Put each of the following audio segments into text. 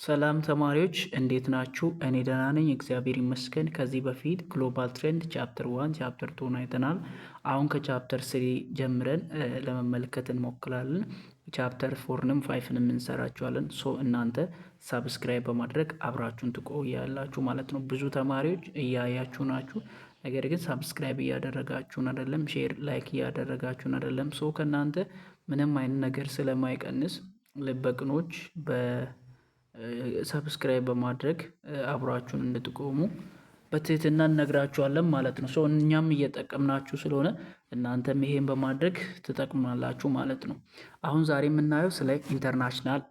ሰላም ተማሪዎች እንዴት ናችሁ? እኔ ደህና ነኝ፣ እግዚአብሔር ይመስገን። ከዚህ በፊት ግሎባል ትሬንድ ቻፕተር 1 ቻፕተር 2 አይተናል። አሁን ከቻፕተር 3 ጀምረን ለመመልከት እንሞክራለን። ቻፕተር 4ንም 5ንም እንሰራቸዋለን። እናንተ ሳብስክራይብ በማድረግ አብራችሁን ትቆያላችሁ ማለት ነው። ብዙ ተማሪዎች እያያችሁ ናችሁ፣ ነገር ግን ሳብስክራይብ እያደረጋችሁን አይደለም፣ ሼር ላይክ እያደረጋችሁን አይደለም። ከእናንተ ምንም አይነት ነገር ስለማይቀንስ ልበቅኖች ሰብስክራይብ በማድረግ አብራችሁን እንድትቆሙ በትህትና እነግራችኋለን ማለት ነው። እኛም እየጠቀምናችሁ ስለሆነ እናንተም ይሄን በማድረግ ትጠቅማላችሁ ማለት ነው። አሁን ዛሬ የምናየው ስለ ኢንተርናሽናል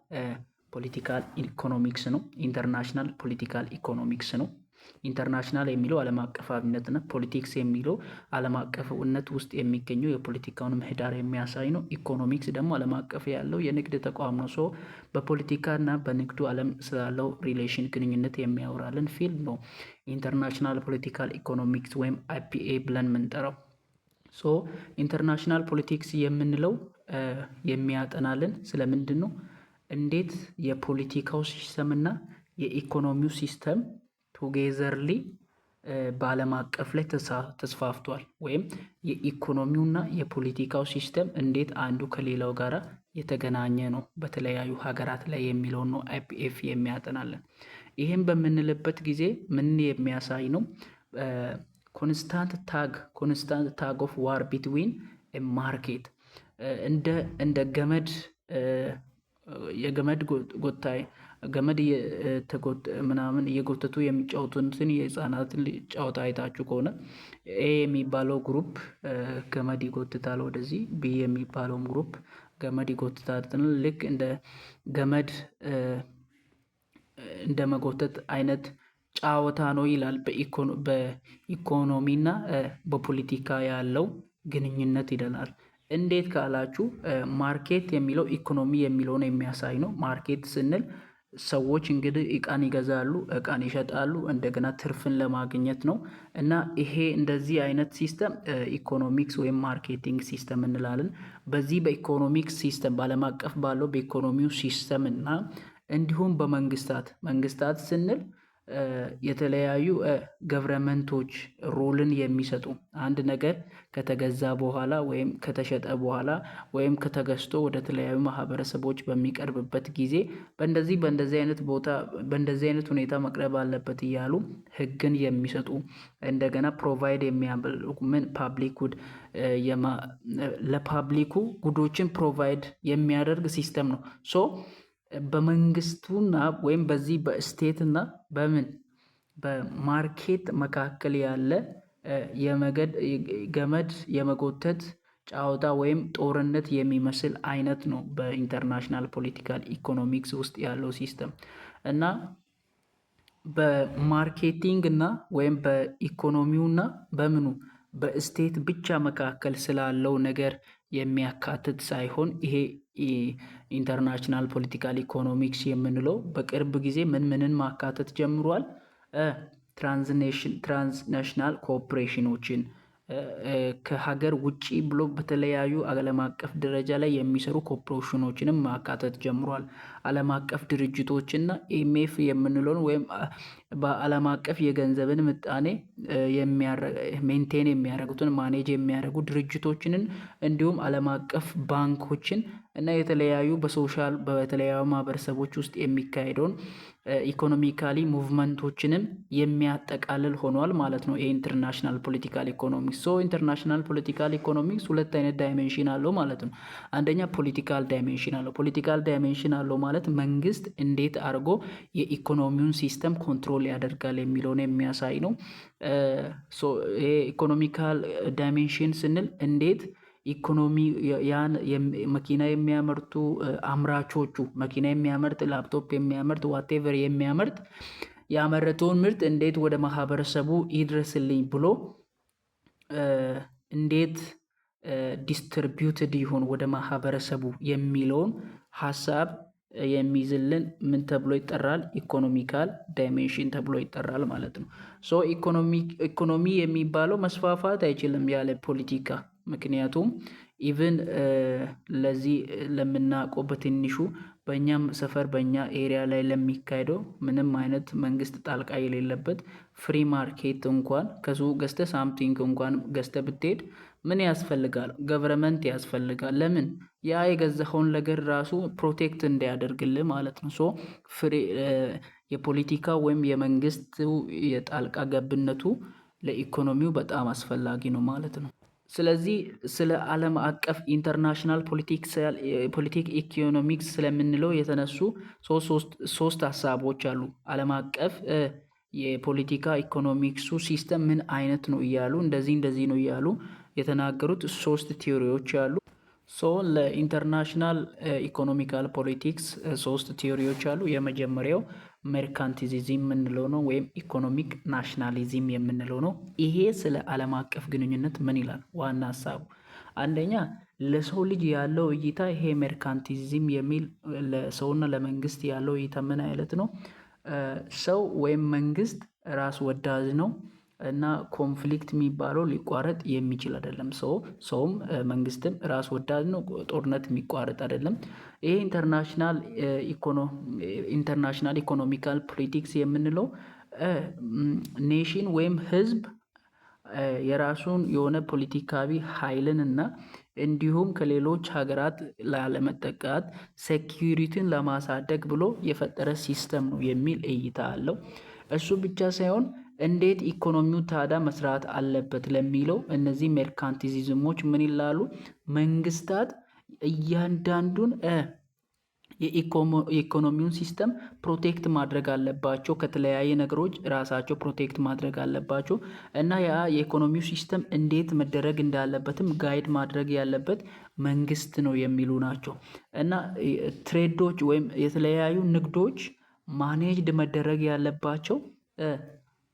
ፖለቲካል ኢኮኖሚክስ ነው። ኢንተርናሽናል ፖለቲካል ኢኮኖሚክስ ነው። ኢንተርናሽናል የሚለው ዓለም አቀፋዊነት ነው። ፖለቲክስ የሚለው ዓለም አቀፍነት ውስጥ የሚገኘው የፖለቲካውን ምህዳር የሚያሳይ ነው። ኢኮኖሚክስ ደግሞ ዓለም አቀፍ ያለው የንግድ ተቋም ነው። በፖለቲካና በንግዱ ዓለም ስላለው ሪሌሽን ግንኙነት የሚያወራልን ፊልድ ነው። ኢንተርናሽናል ፖለቲካል ኢኮኖሚክስ ወይም አይፒኤ ብለን የምንጠራው። ኢንተርናሽናል ፖለቲክስ የምንለው የሚያጠናልን ስለምንድን ነው? እንዴት የፖለቲካው ሲስተም እና የኢኮኖሚው ሲስተም ቱጌዘርሊ በዓለም አቀፍ ላይ ተስፋፍቷል፣ ወይም የኢኮኖሚውና የፖለቲካው ሲስተም እንዴት አንዱ ከሌላው ጋር የተገናኘ ነው በተለያዩ ሀገራት ላይ የሚለውን ነው አይፒኤፍ የሚያጠናለን። ይህም በምንልበት ጊዜ ምን የሚያሳይ ነው? ኮንስታንት ታግ ኦፍ ዋር ቢትዊን ማርኬት እንደ ገመድ የገመድ ጎታይ ገመድ ምናምን እየጎተቱ የሚጫወቱትን የህፃናትን ጨዋታ አይታችሁ ከሆነ ኤ የሚባለው ግሩፕ ገመድ ይጎትታል ወደዚህ፣ ቢ የሚባለውም ግሩፕ ገመድ ይጎትታል። ልክ እንደ ገመድ እንደ መጎተት አይነት ጨዋታ ነው ይላል በኢኮኖሚና በፖለቲካ ያለው ግንኙነት ይለናል። እንዴት ካላችሁ ማርኬት የሚለው ኢኮኖሚ የሚለውን የሚያሳይ ነው። ማርኬት ስንል ሰዎች እንግዲህ እቃን ይገዛሉ፣ እቃን ይሸጣሉ፣ እንደገና ትርፍን ለማግኘት ነው። እና ይሄ እንደዚህ አይነት ሲስተም ኢኮኖሚክስ ወይም ማርኬቲንግ ሲስተም እንላለን። በዚህ በኢኮኖሚክስ ሲስተም በዓለም አቀፍ ባለው በኢኮኖሚው ሲስተም እና እንዲሁም መንግስታት ስንል የተለያዩ ገቨርንመንቶች ሮልን የሚሰጡ አንድ ነገር ከተገዛ በኋላ ወይም ከተሸጠ በኋላ ወይም ከተገዝቶ ወደ ተለያዩ ማህበረሰቦች በሚቀርብበት ጊዜ በእንደዚህ አይነት ሁኔታ መቅረብ አለበት እያሉ ህግን የሚሰጡ እንደገና ፕሮቫይድ የሚያደርጉ ለፓብሊኩ ጉዶችን ፕሮቫይድ የሚያደርግ ሲስተም ነው። በመንግስቱና ወይም በዚህ በስቴትና በማርኬት መካከል ያለ ገመድ የመጎተት ጨዋታ ወይም ጦርነት የሚመስል አይነት ነው በኢንተርናሽናል ፖለቲካል ኢኮኖሚክስ ውስጥ ያለው ሲስተም። እና በማርኬቲንግ እና ወይም በኢኮኖሚውና በስቴት ብቻ መካከል ስላለው ነገር የሚያካትት ሳይሆን ይሄ ኢንተርናሽናል ፖለቲካል ኢኮኖሚክስ የምንለው በቅርብ ጊዜ ምንን ማካተት ጀምሯል? ትራንስናሽናል ኮኦፕሬሽኖችን ከሀገር ውጪ ብሎ በተለያዩ ዓለም አቀፍ ደረጃ ላይ የሚሰሩ ኮኦፕሬሽኖችንም ማካተት ጀምሯል። ዓለም አቀፍ ድርጅቶችና ኢኤምኤፍ የምንለውን ወይም በዓለም አቀፍ የገንዘብን ምጣኔ ሜንቴን የሚያደርጉትን ማኔጅ የሚያደርጉ ድርጅቶችንን እንዲሁም ዓለም አቀፍ ባንኮችን እና በተለያዩ ማህበረሰቦች ውስጥ የሚካሄደውን ኢኮኖሚካሊ ሙቭመንቶችንም የሚያጠቃልል ሆኗል ማለት ነው የኢንተርናሽናል ፖለቲካል ኢኮኖሚክስ። ኢንተርናሽናል ፖለቲካል ኢኮኖሚክስ ሁለት አይነት ዳይሜንሽን አለው ማለት ነው። አንደኛ ፖለቲካል ዳይሜንሽን አለው። ፖለቲካል ዳይሜንሽን አለው ማለት መንግስት እንዴት አድርጎ የኢኮኖሚውን ሲስተም ኮንትሮል ያደርጋል የሚለውን የሚያሳይ ነው። ይሄ ኢኮኖሚካል ዳይሜንሽን ስንል እንዴት ኢኮኖሚ መኪና የሚያመርቱ አምራቾቹ መኪና የሚያመርት ላፕቶፕ የሚያመርት ዋቴቨር የሚያመርት ያመረተውን ምርት እንዴት ወደ ማህበረሰቡ ይድረስልኝ ብሎ እንዴት ዲስትሪቢዩትድ ይሁን ወደ ማህበረሰቡ የሚለውን ሀሳብ የሚይዝልን ምን ተብሎ ይጠራል? ኢኮኖሚካል ዳይሜንሽን ተብሎ ይጠራል ማለት ነው። ኢኮኖሚ የሚባለው መስፋፋት አይችልም ያለ ፖለቲካ። ምክንያቱም ኢቭን ለዚህ ለምናውቀው በትንሹ በእኛም ሰፈር በእኛ ኤሪያ ላይ ለሚካሄደው ምንም አይነት መንግስት ጣልቃ የሌለበት ፍሪ ማርኬት እንኳን ከሱቅ ገዝተህ ሳምቲንግ እንኳን ገዝተህ ብትሄድ ምን ያስፈልጋል? ገቨርመንት ያስፈልጋል። ለምን? ያ የገዛኸውን ነገር ራሱ ፕሮቴክት እንዲያደርግልህ ማለት ነው። ሶ ፍሪ የፖለቲካ ወይም የመንግስት የጣልቃ ገብነቱ ለኢኮኖሚው በጣም አስፈላጊ ነው ማለት ነው። ስለዚህ ስለ ዓለም አቀፍ ኢንተርናሽናል ፖለቲክ ኢኮኖሚክስ ስለምንለው የተነሱ ሶስት ሀሳቦች አሉ። ዓለም አቀፍ የፖለቲካ ኢኮኖሚክሱ ሲስተም ምን አይነት ነው እያሉ እንደዚህ ነው እያሉ የተናገሩት ሶስት ቲዮሪዎች አሉ። ሶ ለኢንተርናሽናል ኢኮኖሚካል ፖለቲክስ ሶስት ቲዮሪዎች አሉ። የመጀመሪያው ሜርካንቲሊዝም የምንለው ነው ወይም ኢኮኖሚክ ናሽናሊዝም የምንለው ነው። ይሄ ስለ ዓለም አቀፍ ግንኙነት ምን ይላል? ዋና ሀሳቡ አንደኛ ለሰው ልጅ ያለው እይታ ይሄ ሜርካንቲሊዝም የሚል ለሰውና ለመንግስት ያለው እይታ ምን አይነት ነው? ሰው ወይም መንግስት ራስ ወዳድ ነው እና ኮንፍሊክት የሚባለው ሊቋረጥ የሚችል አይደለም። ሰውም መንግስትም ራስ ወዳድ ነው፣ ጦርነት የሚቋረጥ አይደለም። ይሄ ኢንተርናሽናል ኢኮኖሚካል ፖለቲክስ የምንለው ኔሽን ወይም ህዝብ የራሱን የሆነ ፖለቲካዊ ኃይልን እና እንዲሁም ከሌሎች ሀገራት ላለመጠቃት ሴኪሪቲን ለማሳደግ ብሎ የፈጠረ ሲስተም ነው የሚል እይታ አለው። እሱ ብቻ ሳይሆን እንዴት ኢኮኖሚው ታዲያ መስራት አለበት ለሚለው እነዚህ ሜርካንቲሊዝሞች ምን ይላሉ? መንግስታት እያንዳንዱን የኢኮኖሚውን ሲስተም ፕሮቴክት ማድረግ አለባቸው። ከተለያየ ነገሮች ራሳቸው ፕሮቴክት ማድረግ አለባቸው እና ያ የኢኮኖሚው ሲስተም እንዴት መደረግ እንዳለበትም ጋይድ ማድረግ ያለበት መንግስት ነው የሚሉ ናቸው። እና ትሬዶች ወይም የተለያዩ ንግዶች ማኔጅድ መደረግ ያለባቸው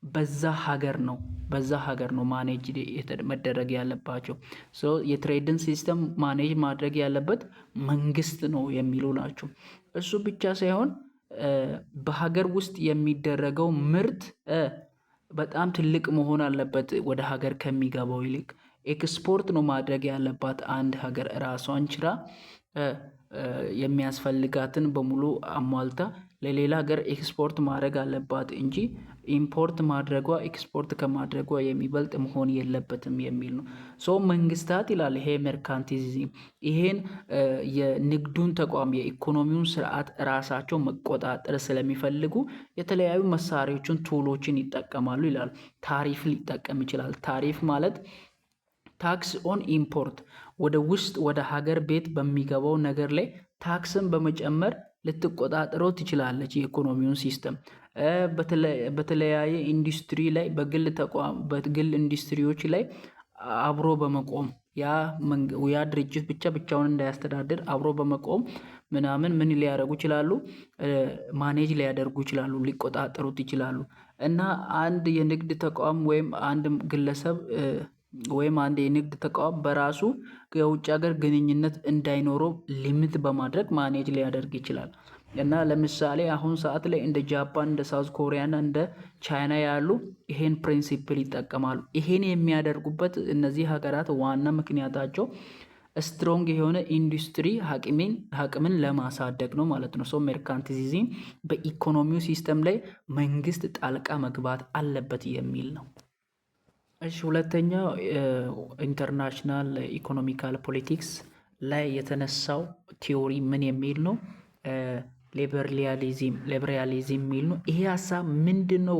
በዛ ሀገር ነው ማኔጅ መደረግ ያለባቸው። የትሬድን ሲስተም ማኔጅ ማድረግ ያለበት መንግስት ነው የሚሉ ናቸው። እሱ ብቻ ሳይሆን በሀገር ውስጥ የሚደረገው ምርት በጣም ትልቅ መሆን አለበት። ወደ ሀገር ከሚገባው ይልቅ ኤክስፖርት ነው ማድረግ ያለባት። አንድ ሀገር ራሷን ችላ የሚያስፈልጋትን በሙሉ አሟልታ ለሌላ ሀገር ኤክስፖርት ማድረግ አለባት እንጂ ኢምፖርት ማድረጓ ኤክስፖርት ከማድረጓ የሚበልጥ መሆን የለበትም የሚል ነው። መንግስታት ይላል ይሄ ሜርካንቲሊዝም ይሄን የንግዱን ተቋም የኢኮኖሚውን ስርዓት ራሳቸው መቆጣጠር ስለሚፈልጉ የተለያዩ መሳሪያዎችን ቱሎችን ይጠቀማሉ ይላል። ታሪፍ ሊጠቀም ይችላል። ታሪፍ ማለት ታክስ ኦን ኢምፖርት ወደ ሀገር ቤት በሚገባው ነገር ላይ ታክስን በመጨመር ልትቆጣጠረው ትችላለች የኢኮኖሚውን ሲስተም። በተለያየ ኢንዱስትሪ ላይ በግል ኢንዱስትሪዎች ላይ አብሮ በመቆም ያ ድርጅት ብቻውን እንዳያስተዳድር አብሮ በመቆም ምን ሊያደርጉ ይችላሉ? ማኔጅ ሊያደርጉ ይችላሉ፣ ሊቆጣጠሩት ይችላሉ። እና አንድ የንግድ ተቋም ወይም አንድ ግለሰብ ወይም አንድ የንግድ ተቋም በራሱ የውጭ ሀገር ግንኙነት እንዳይኖረው ሊሚት በማድረግ ማኔጅ ሊያደርግ ይችላል። እና ለምሳሌ አሁን ሰዓት ላይ እንደ ጃፓን፣ እንደ ሳውዝ ኮሪያ እና እንደ ቻይና ያሉ ይሄን ፕሪንሲፕል ይጠቀማሉ። ይሄን የሚያደርጉበት እነዚህ ሀገራት ዋና ምክንያታቸው ስትሮንግ የሆነ ኢንዱስትሪ አቅምን ለማሳደግ ነው ማለት ነው። ሜርካንቲሊዝም በኢኮኖሚው ሲስተም ላይ መንግስት ጣልቃ መግባት አለበት የሚል ነው። እሺ፣ ሁለተኛው ኢንተርናሽናል ኢኮኖሚካል ፖለቲክስ ላይ የተነሳው ቲዮሪ ምን የሚል ነው? ሊበራሊዝም የሚል ነው። ይሄ ሀሳብ ምንድን ነው?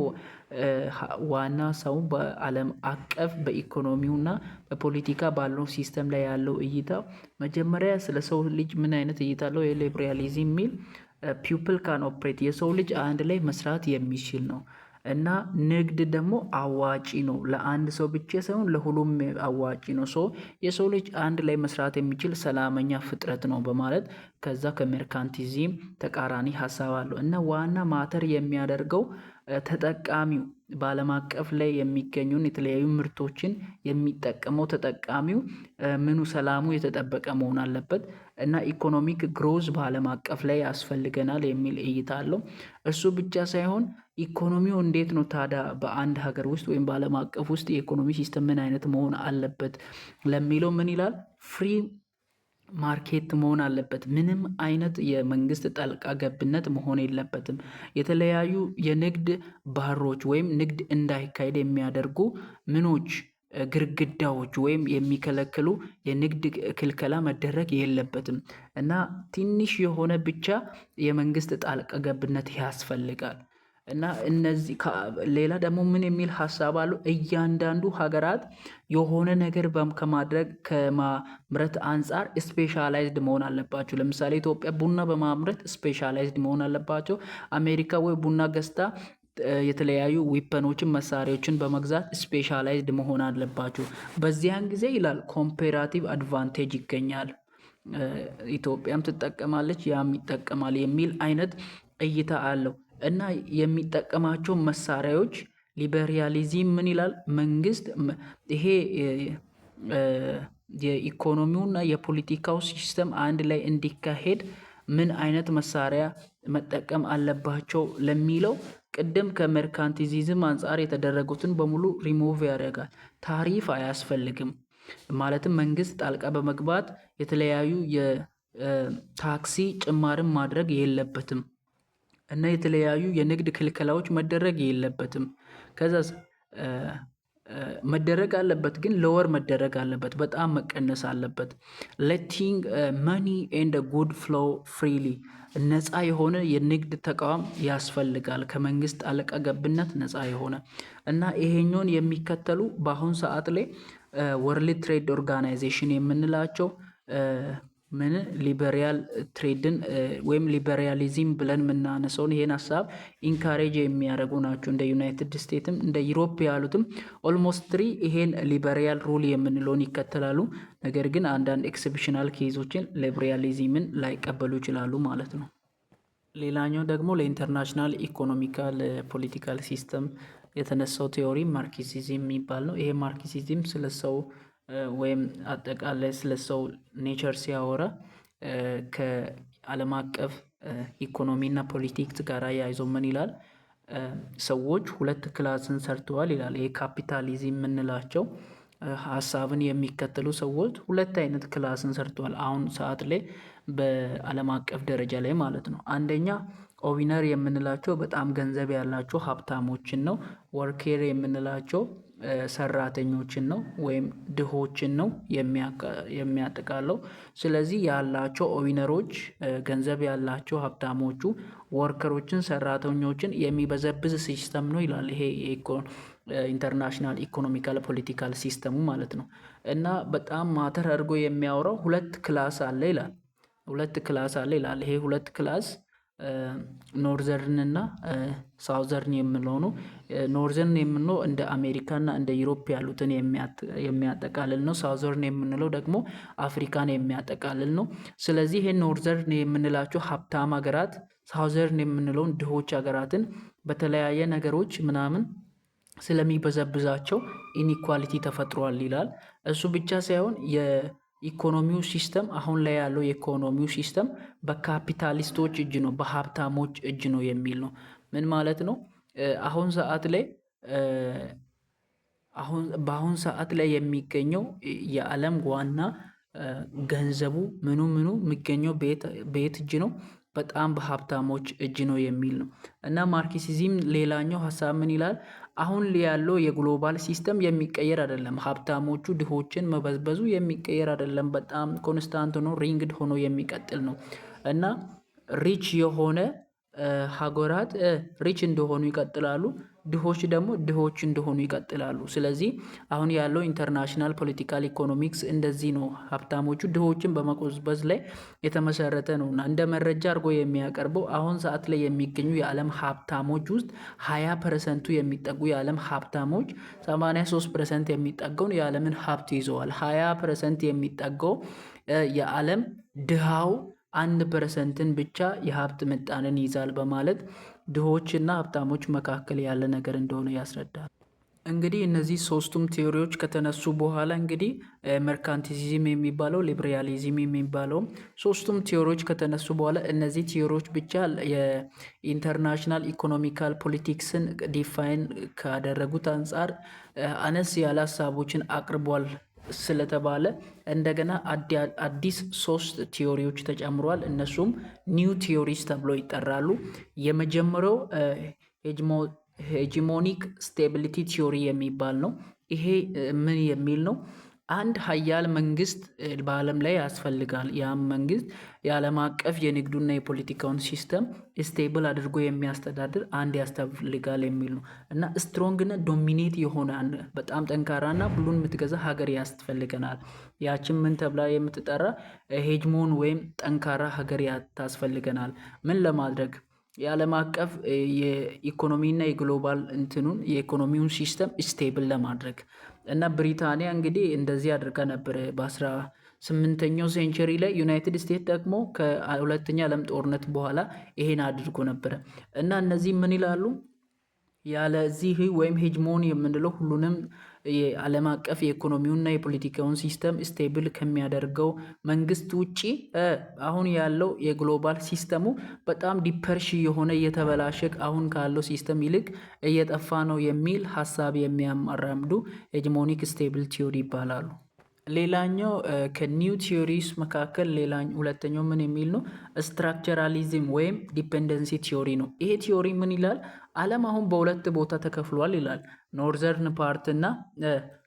ዋና ሰው በዓለም አቀፍ በኢኮኖሚውና በፖለቲካ ባለው ሲስተም ላይ ያለው እይታ መጀመሪያ ስለ ሰው ልጅ ምን አይነት እይታ አለው? የሊበራሊዝም የሚል ፒፕል ካን ኦፕሬት የሰው ልጅ አንድ ላይ መስራት የሚችል ነው እና ንግድ ደግሞ አዋጪ ነው። ለአንድ ሰው ብቻ ሳይሆን ለሁሉም አዋጪ ነው። የሰው ልጅ አንድ ላይ መስራት የሚችል ሰላመኛ ፍጥረት ነው በማለት ከዛ ከሜርካንቲሊዝም ተቃራኒ ሀሳብ አለው እና ዋና ማተር የሚያደርገው ተጠቃሚው በዓለም አቀፍ ላይ የሚገኙን የተለያዩ ምርቶችን የሚጠቀመው ተጠቃሚው ምኑ ሰላሙ የተጠበቀ መሆን አለበት እና ኢኮኖሚክ ግሮዝ በዓለም አቀፍ ላይ ያስፈልገናል የሚል እይታ አለው። እሱ ብቻ ሳይሆን ኢኮኖሚው እንዴት ነው ታዲያ በአንድ ሀገር ውስጥ ወይም በዓለም አቀፍ ውስጥ የኢኮኖሚ ሲስተም ምን አይነት መሆን አለበት ለሚለው ምን ይላል? ፍሪ ማርኬት መሆን አለበት። ምንም አይነት የመንግስት ጣልቃ ገብነት መሆን የለበትም። የተለያዩ የንግድ ባሮች ወይም ንግድ እንዳይካሄድ የሚያደርጉ ምኖች ግርግዳዎች ወይም የሚከለክሉ የንግድ ክልከላ መደረግ የለበትም እና ትንሽ የሆነ ብቻ የመንግስት ጣልቃ ገብነት ያስፈልጋል። እና እነዚህ ሌላ ደግሞ ምን የሚል ሀሳብ አለው? እያንዳንዱ ሀገራት የሆነ ነገር ከማድረግ ከማምረት አንጻር ስፔሻላይዝድ መሆን አለባቸው። ለምሳሌ ኢትዮጵያ ቡና በማምረት ስፔሻላይዝድ መሆን አለባቸው። አሜሪካ ወይ ቡና ገዝታ የተለያዩ ዊፐኖችን መሳሪያዎችን በመግዛት ስፔሻላይዝድ መሆን አለባቸው። በዚያን ጊዜ ይላል ኮምፔራቲቭ አድቫንቴጅ ይገኛል። ኢትዮጵያም ትጠቀማለች ያም ይጠቀማል የሚል አይነት እይታ አለው። እና የሚጠቀማቸው መሳሪያዎች ሊበራሊዝም ምን ይላል? መንግስት ይሄ የኢኮኖሚውና የፖለቲካው ሲስተም አንድ ላይ እንዲካሄድ ምን አይነት መሳሪያ መጠቀም አለባቸው ለሚለው ቅድም ከሜርካንቲሊዝም አንጻር የተደረጉትን በሙሉ ሪሙቭ ያደርጋል። ታሪፍ አያስፈልግም። ማለትም መንግስት ጣልቃ በመግባት የተለያዩ የታክሲ ጭማሪም ማድረግ የለበትም እና የተለያዩ የንግድ ክልከላዎች መደረግ የለበትም። ከዛስ መደረግ አለበት ግን ለወር መደረግ አለበት፣ በጣም መቀነስ አለበት። ሌቲንግ መኒ ኤንድ ጉድ ፍሎው ፍሪሊ ነፃ የሆነ የንግድ ተቋም ያስፈልጋል፣ ከመንግስት ጣልቃ ገብነት ነፃ የሆነ እና ይሄኛውን የሚከተሉ በአሁን ሰዓት ላይ ወርልድ ትሬድ ኦርጋናይዜሽን የምንላቸው ምን ሊበራል ትሬድን ወይም ሊበራሊዝም ብለን የምናነሳውን ይሄን ሀሳብ ኢንካሬጅ የሚያደርጉ ናቸው። እንደ ዩናይትድ ስቴትም እንደ ዩሮፕ ያሉትም ኦልሞስት ትሪ ይሄን ሊበራል ሩል የምንለውን ይከተላሉ። ነገር ግን አንዳንድ ኤክሴፕሽናል ኬዞችን ሊበራሊዝምን ላይቀበሉ ይችላሉ ማለት ነው። ሌላኛው ደግሞ ለኢንተርናሽናል ኢኮኖሚካል ፖለቲካል ሲስተም የተነሳው ቲዮሪ ማርክሲዝም የሚባል ነው። ይሄ ማርክሲዝም ስለሰው ወይም አጠቃላይ ስለሰው ኔቸር ሲያወራ ከዓለም አቀፍ ኢኮኖሚና ፖለቲክስ ጋር ያይዞ ምን ይላል? ሰዎች ሁለት ክላስን ሰርተዋል ይላል። ይሄ ካፒታሊዝም የምንላቸው ሀሳብን የሚከተሉ ሰዎች ሁለት አይነት ክላስን ሰርተዋል አሁን ሰዓት ላይ በዓለም አቀፍ ደረጃ ላይ ማለት ነው። አንደኛ ኦዊነር የምንላቸው በጣም ገንዘብ ያላቸው ሀብታሞችን ነው። ወርኬር የምንላቸው ሰራተኞችን ነው ወይም ድሆችን ነው የሚያጠቃለው። ስለዚህ ያላቸው ኦዊነሮች ገንዘብ ያላቸው ሀብታሞቹ ወርከሮችን ሰራተኞችን የሚበዘብዝ ሲስተም ነው ይላል። ይሄ ኢንተርናሽናል ኢኮኖሚካል ፖለቲካል ሲስተሙ ማለት ነው። እና በጣም ማተር አድርጎ የሚያወራው ሁለት ክላስ አለ ይላል። ሁለት ክላስ አለ ይላል። ይሄ ሁለት ክላስ ኖርዘርን እና ሳውዘርን የምንለው ነው። ኖርዘርን የምንለው እንደ አሜሪካ እና እንደ ዩሮፕ ያሉትን የሚያጠቃልል ነው። ሳውዘርን የምንለው ደግሞ አፍሪካን የሚያጠቃልል ነው። ስለዚህ ይሄ ኖርዘርን የምንላቸው ሀብታም ሀገራት፣ ሳውዘርን የምንለውን ድሆች ሀገራትን በተለያየ ነገሮች ምናምን ስለሚበዘብዛቸው ኢኒኳሊቲ ተፈጥሯል ይላል። እሱ ብቻ ሳይሆን የኢኮኖሚው ሲስተም አሁን ላይ ያለው የኢኮኖሚው ሲስተም በካፒታሊስቶች እጅ ነው፣ በሀብታሞች እጅ ነው የሚል ነው። ምን ማለት ነው? በአሁን ሰዓት ላይ የሚገኘው የዓለም ዋና ገንዘቡ ምኑ የሚገኘው በየት እጅ ነው? በጣም በሀብታሞች እጅ ነው የሚል ነው። እና ማርክሲዝም ሌላኛው ሀሳብ ምን ይላል? አሁን ያለው የግሎባል ሲስተም የሚቀየር አይደለም። ሀብታሞቹ ድሆችን መበዝበዙ የሚቀየር አይደለም። በጣም ኮንስታንት ሆኖ ሪንግድ ሆኖ የሚቀጥል ነው እና ሪች የሆነ ሀገራት ሪች እንደሆኑ ይቀጥላሉ፣ ድሆች ደግሞ ድሆች እንደሆኑ ይቀጥላሉ። ስለዚህ አሁን ያለው ኢንተርናሽናል ፖለቲካል ኢኮኖሚክስ እንደዚህ ነው። ሀብታሞቹ ድሆችን በመቆዝበዝ ላይ የተመሰረተ ነው እና እንደ መረጃ አድርጎ የሚያቀርበው አሁን ሰዓት ላይ የሚገኙ የዓለም ሀብታሞች ውስጥ 20% የሚጠጉ የዓለም ሀብታሞች 83% የሚጠጋውን የዓለምን ሀብት ይዘዋል። 20% የሚጠጋው የዓለም ድሃው 1%ን ብቻ የሀብት ምጣኔን ይዛል በማለት ድሆችና ሀብታሞች መካከል ያለ ነገር እንደሆነ ያስረዳል። እንግዲህ እነዚህ ሶስቱም ቲዎሪዎች ከተነሱ በኋላ እንግዲህ መርካንቲሲዝም የሚባለው ሊበራሊዝም የሚባለው ሶስቱም ቲዎሪዎች ከተነሱ በኋላ እነዚህ ቲዎሪዎች ብቻ የኢንተርናሽናል ኢኮኖሚካል ፖለቲክስን ዲፋይን ካደረጉት አንጻር አነስ ያለ ሀሳቦችን አቅርቧል ስለተባለ እንደገና አዲስ 3 ቲዎሪዎች ተጨምሯል። እነሱም ኒው ቲዎሪስ ተብሎ ይጠራሉ። የመጀመሪያው ሄጂሞኒክ ስቴቢሊቲ ቲዮሪ የሚባል ነው። ይሄ ምን የሚል ነው? አንድ ሀያል መንግስት በዓለም ላይ ያስፈልጋል። ያም መንግስት የዓለም አቀፍ የንግዱና የፖለቲካውን ሲስተም ስቴብል አድርጎ የሚያስተዳድር አንድ ያስፈልጋል የሚል ነው እና ስትሮንግና ዶሚኔት የሆነ በጣም ጠንካራና ሁሉን የምትገዛ ሀገር ያስፈልገናል። ያችን ምን ተብላ የምትጠራ ሄጅሞን ወይም ጠንካራ ሀገር ታስፈልገናል። ምን ለማድረግ የዓለም አቀፍ የኢኮኖሚና የግሎባል የኢኮኖሚውን ሲስተም ስቴብል ለማድረግ እና ብሪታንያ እንግዲህ እንደዚህ አድርጋ ነበር በ18ኛው ሴንቸሪ ላይ። ዩናይትድ ስቴትስ ደግሞ ከሁለተኛ ዓለም ጦርነት በኋላ ይሄን አድርጎ ነበረ እና እነዚህ ምን ይላሉ? ያለዚህ ወይም ሄጅሞን የምንለው ሁሉንም የዓለም አቀፍ የኢኮኖሚውና የፖለቲካውን ሲስተም ስቴብል ከሚያደርገው መንግስት ውጪ አሁን ያለው የግሎባል ሲስተሙ በጣም ዲፐርሽ የሆነ እየተበላሸ አሁን ካለው ሲስተም ይልቅ እየጠፋ ነው የሚል ሀሳብ የሚያራምዱ ሄጅሞኒክ ስቴብል ቲዮሪ ይባላሉ። ሌላኛው ከኒው ቲዮሪስ መካከል ሁለተኛው ምን የሚል ነው? ስትራክቸራሊዝም ወይም ዲፔንደንሲ ቲዮሪ ነው። ይሄ ቲዮሪ ምን ይላል? ዓለም አሁን በሁለት ቦታ ተከፍሏል ይላል። ኖርዘርን ፓርት እና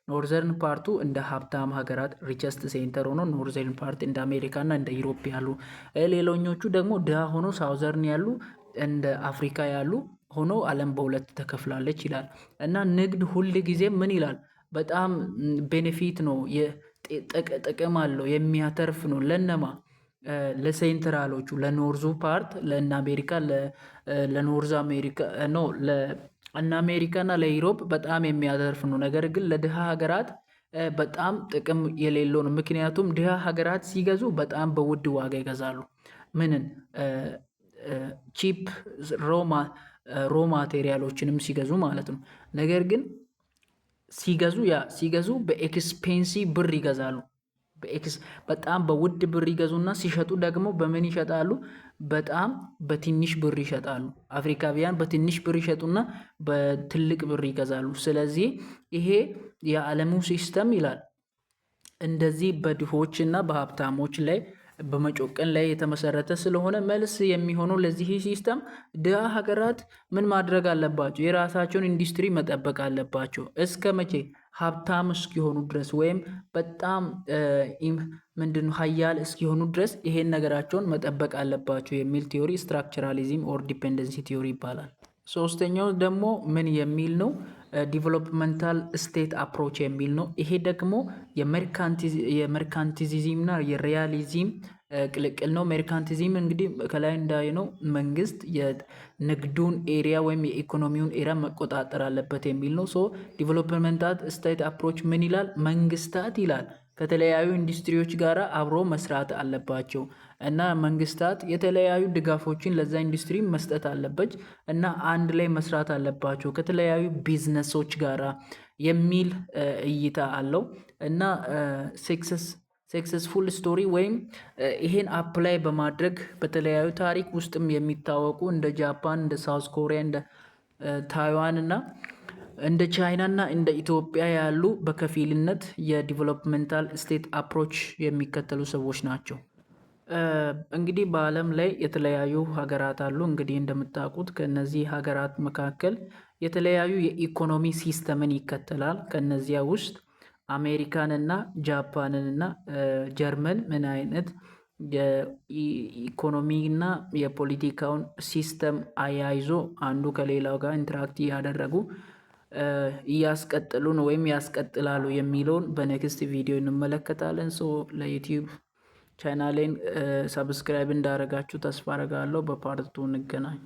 ኖርዘርን ፓርቱ እንደ ሀብታም ሀገራት ሪቸስት ሴንተር ሆኖ ኖርዘርን ፓርት እንደ አሜሪካ እና እንደ ዩሮፕ ያሉ፣ ሌሎኞቹ ደግሞ ድሃ ሆኖ ሳውዘርን ያሉ እንደ አፍሪካ ያሉ ሆኖ ዓለም በሁለት ተከፍላለች ይላል እና ንግድ ሁል ጊዜ ምን ይላል? በጣም ቤኔፊት ነው፣ ጥቅም አለው፣ የሚያተርፍ ነው። ለነማ ለሴንትራሎቹ ለኖርዙ ፓርት ለእነ አሜሪካ ለኖርዝ አሜሪካ ነው ለእነ አሜሪካና ለዩሮፕ በጣም የሚያተርፍ ነው። ነገር ግን ለድሃ ሀገራት በጣም ጥቅም የሌለው ነው። ምክንያቱም ድሃ ሀገራት ሲገዙ በጣም በውድ ዋጋ ይገዛሉ። ምንን ቺፕ ሮ ማቴሪያሎችንም ሲገዙ ማለት ነው። ነገር ግን ሲገዙ በኤክስፔንሲቭ ብር ይገዛሉ። በጣም በውድ ብር ይገዙና ሲሸጡ ደግሞ በምን ይሸጣሉ? በጣም በትንሽ ብር ይሸጣሉ። አፍሪካውያን በትንሽ ብር ይሸጡና በትልቅ ብር ይገዛሉ። ስለዚህ ይሄ የዓለሙ ሲስተም ይላል እንደዚህ በድሆችና በሀብታሞች ላይ በመጮቀን ላይ የተመሰረተ ስለሆነ መልስ የሚሆነው ለዚህ ሲስተም ድሃ ሀገራት ምን ማድረግ አለባቸው? የራሳቸውን ኢንዱስትሪ መጠበቅ አለባቸው። እስከ መቼ? ሀብታም እስኪሆኑ ድረስ ወይም በጣም ምንድነው ሀያል እስኪሆኑ ድረስ ይሄን ነገራቸውን መጠበቅ አለባቸው የሚል ቲዮሪ ስትራክቸራሊዝም ኦር ዲፔንደንሲ ቲዮሪ ይባላል። ሶስተኛው ደግሞ ምን የሚል ነው? ዲቨሎፕመንታል ስቴት አፕሮች የሚል ነው። ይሄ ደግሞ የመርካንቲዚዝምና የሪያሊዝም ቅልቅል ነው። ሜርካንቲዝም እንግዲህ ከላይ እንዳየነው መንግስት የንግዱን ኤሪያ ወይም የኢኮኖሚውን ኤሪያ መቆጣጠር አለበት የሚል ነው። ሶ ዲቨሎፕመንታል ስቴት አፕሮች ምን ይላል? መንግስታት ይላል ከተለያዩ ኢንዱስትሪዎች ጋር አብሮ መስራት አለባቸው እና መንግስታት የተለያዩ ድጋፎችን ለዛ ኢንዱስትሪ መስጠት አለበት እና አንድ ላይ መስራት አለባቸው ከተለያዩ ቢዝነሶች ጋራ የሚል እይታ አለው እና ሰክሰስፉል ስቶሪ ወይም ይሄን አፕላይ በማድረግ በተለያዩ ታሪክ ውስጥም የሚታወቁ እንደ ጃፓን፣ እንደ ሳውዝ ኮሪያ፣ እንደ ታይዋን እና እንደ ቻይና እና እንደ ኢትዮጵያ ያሉ በከፊልነት የዲቨሎፕመንታል ስቴት አፕሮች የሚከተሉ ሰዎች ናቸው። እንግዲህ በዓለም ላይ የተለያዩ ሀገራት አሉ። እንግዲህ እንደምታውቁት ከነዚህ ሀገራት መካከል የተለያዩ የኢኮኖሚ ሲስተምን ይከተላል። ከነዚያ ውስጥ አሜሪካን እና ጃፓንን እና ጀርመን ምን አይነት የኢኮኖሚ እና የፖለቲካውን ሲስተም አያይዞ አንዱ ከሌላው ጋር ኢንተራክት ያደረጉ እያስቀጥሉ ነው ወይም ያስቀጥላሉ የሚለውን በኔክስት ቪዲዮ እንመለከታለን። ሶ ለዩቲዩብ ቻናሌን ሰብስክራይብ እንዳደረጋችሁ ተስፋ አደርጋለሁ። በፓርት 2 እንገናኝ።